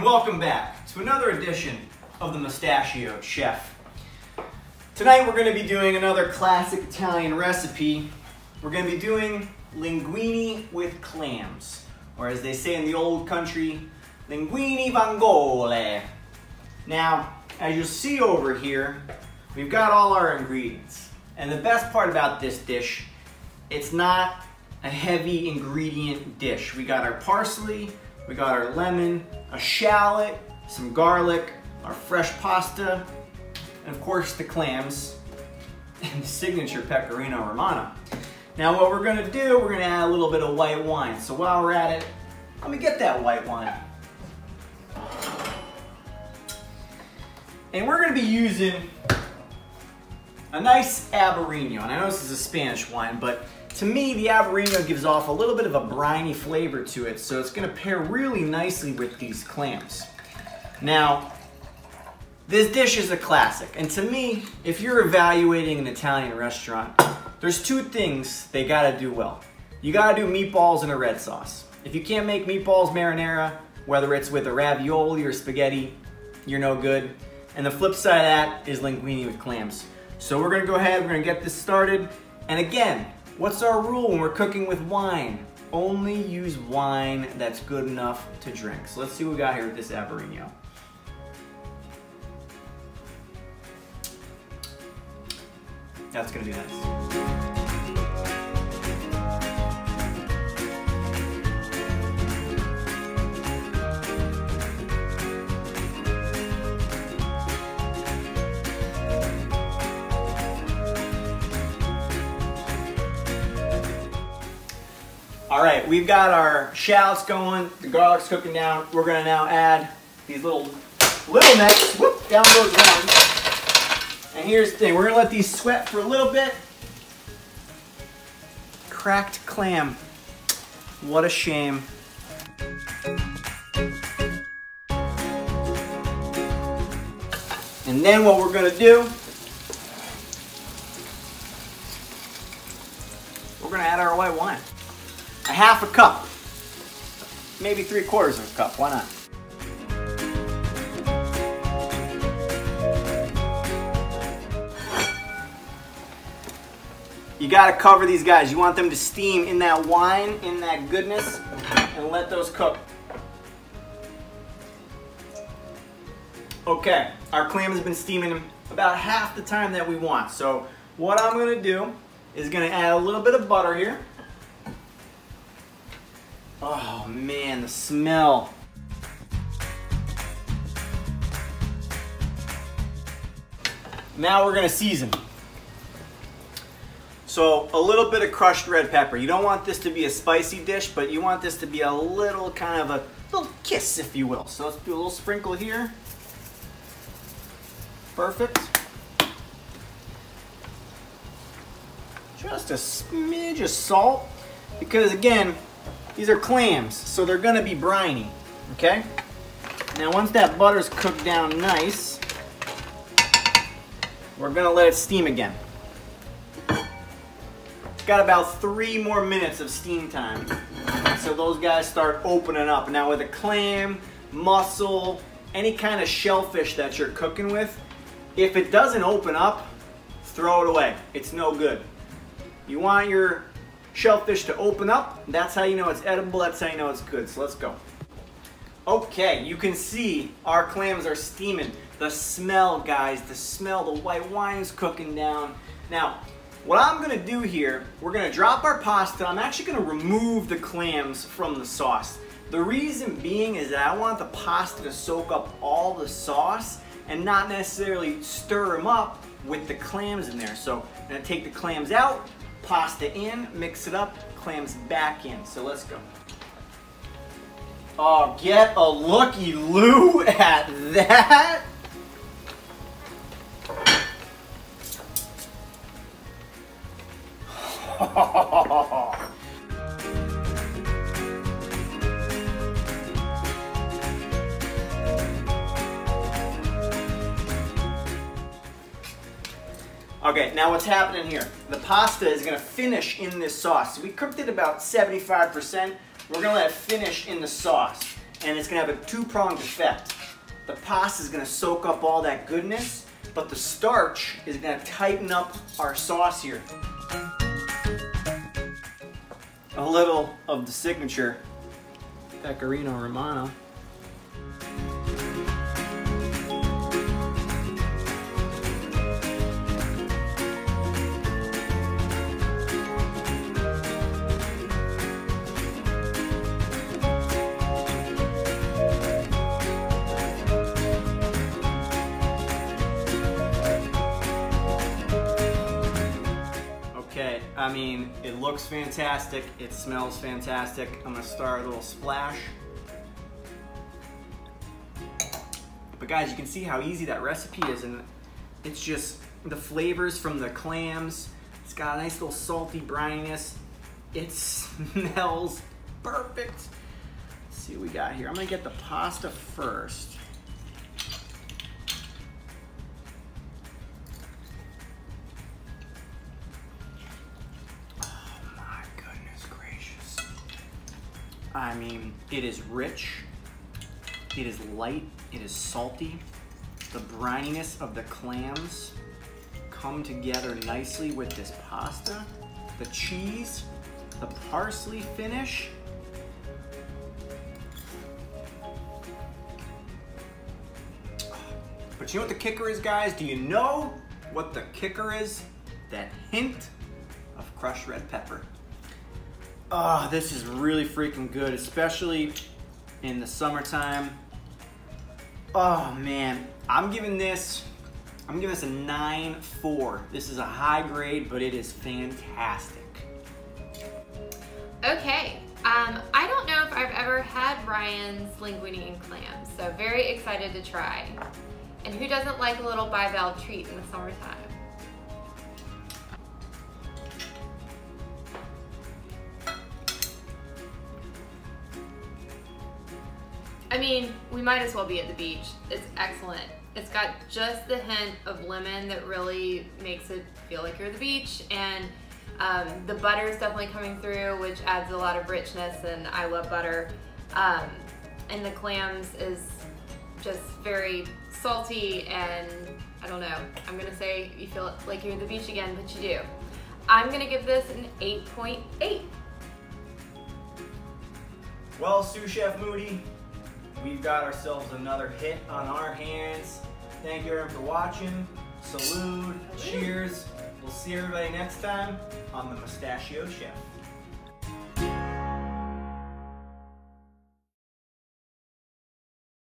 and welcome back to another edition of the Mustachioed Chef. Tonight we're going to be doing another classic Italian recipe. We're going to be doing linguini with clams, or as they say in the old country, Linguini Vongole. Now, as you'll see over here, we've got all our ingredients. And the best part about this dish, it's not a heavy ingredient dish. We got our parsley, we got our lemon, a shallot, some garlic, our fresh pasta, and of course the clams, and the signature pecorino romano. Now what we're gonna do, we're gonna add a little bit of white wine. So while we're at it, let me get that white wine. And we're gonna be using a nice Albarino. And I know this is a Spanish wine, but to me, the Albarino gives off a little bit of a briny flavor to it, so it's gonna pair really nicely with these clams. Now, this dish is a classic, and to me, if you're evaluating an Italian restaurant, there's two things they gotta do well. You gotta do meatballs in a red sauce. If you can't make meatballs marinara, whether it's with a ravioli or spaghetti, you're no good. And the flip side of that is linguine with clams. So we're gonna go ahead, we're gonna get this started. And again, what's our rule when we're cooking with wine? Only use wine that's good enough to drink. So let's see what we got here with this Albarino. That's gonna be nice. All right, we've got our shallots going, the garlic's cooking down. We're gonna now add these little necks, whoop, down goes one. And here's the thing, we're gonna let these sweat for a little bit. Cracked clam, what a shame. And then what we're gonna do, we're gonna add our white wine. A half a cup, maybe 3/4 of a cup, why not? You gotta cover these guys. You want them to steam in that wine, in that goodness, and let those cook. Okay, our clam has been steaming about half the time that we want. So what I'm gonna do is gonna add a little bit of butter here. Oh man, the smell. Now we're gonna season. So a little bit of crushed red pepper. You don't want this to be a spicy dish, but you want this to be a little kind of a little kiss, if you will. So let's do a little sprinkle here. Perfect. Just a smidge of salt, because again, these are clams, so they're gonna be briny, okay? Now once that butter's cooked down nice, we're gonna let it steam again. It's got about 3 more minutes of steam time. So those guys start opening up. Now with a clam, mussel, any kind of shellfish that you're cooking with, if it doesn't open up, throw it away. It's no good. You want your shellfish to open up, that's how you know it's edible, that's how you know it's good. So let's go. Okay, you can see our clams are steaming. The smell, guys, the smell, the white wine's cooking down. Now, what I'm gonna do here, we're gonna drop our pasta. I'm actually gonna remove the clams from the sauce. The reason being is that I want the pasta to soak up all the sauce and not necessarily stir them up with the clams in there. So I'm gonna take the clams out, pasta in, mix it up, clams back in. So let's go. Oh, get a looky-loo at that. Okay, now what's happening here? The pasta is gonna finish in this sauce. We cooked it about 75%. We're gonna let it finish in the sauce. and it's gonna have a two-pronged effect. The pasta is gonna soak up all that goodness, but the starch is gonna tighten up our sauce here. A little of the signature Pecorino Romano. Okay, I mean, it looks fantastic, it smells fantastic. I'm gonna start a little splash. But guys, you can see how easy that recipe is, and it's just the flavors from the clams. It's got a nice little salty brininess. It smells perfect. Let's see what we got here. I'm gonna get the pasta first. I mean, it is rich, it is light, it is salty. The brininess of the clams come together nicely with this pasta. The cheese, the parsley finish. But you know what the kicker is, guys? Do you know what the kicker is? That hint of crushed red pepper. Oh, this is really freaking good, especially in the summertime. Oh man, I'm giving this a 9.4. This is a high grade, but it is fantastic. Okay, I don't know if I've ever had Ryan's linguine and clams, so very excited to try. And who doesn't like a little bivalve treat in the summertime? I mean, we might as well be at the beach. It's excellent. It's got just the hint of lemon that really makes it feel like you're at the beach, and the butter is definitely coming through, which adds a lot of richness, and I love butter. And the clams is just very salty, and I don't know, I'm gonna say you feel like you're at the beach again, but you do. I'm gonna give this an 8.8. Well, Sous Chef Moody, we've got ourselves another hit on our hands. Thank you everyone for watching. Salute, cheers. We'll see everybody next time on the Mustachioed Chef.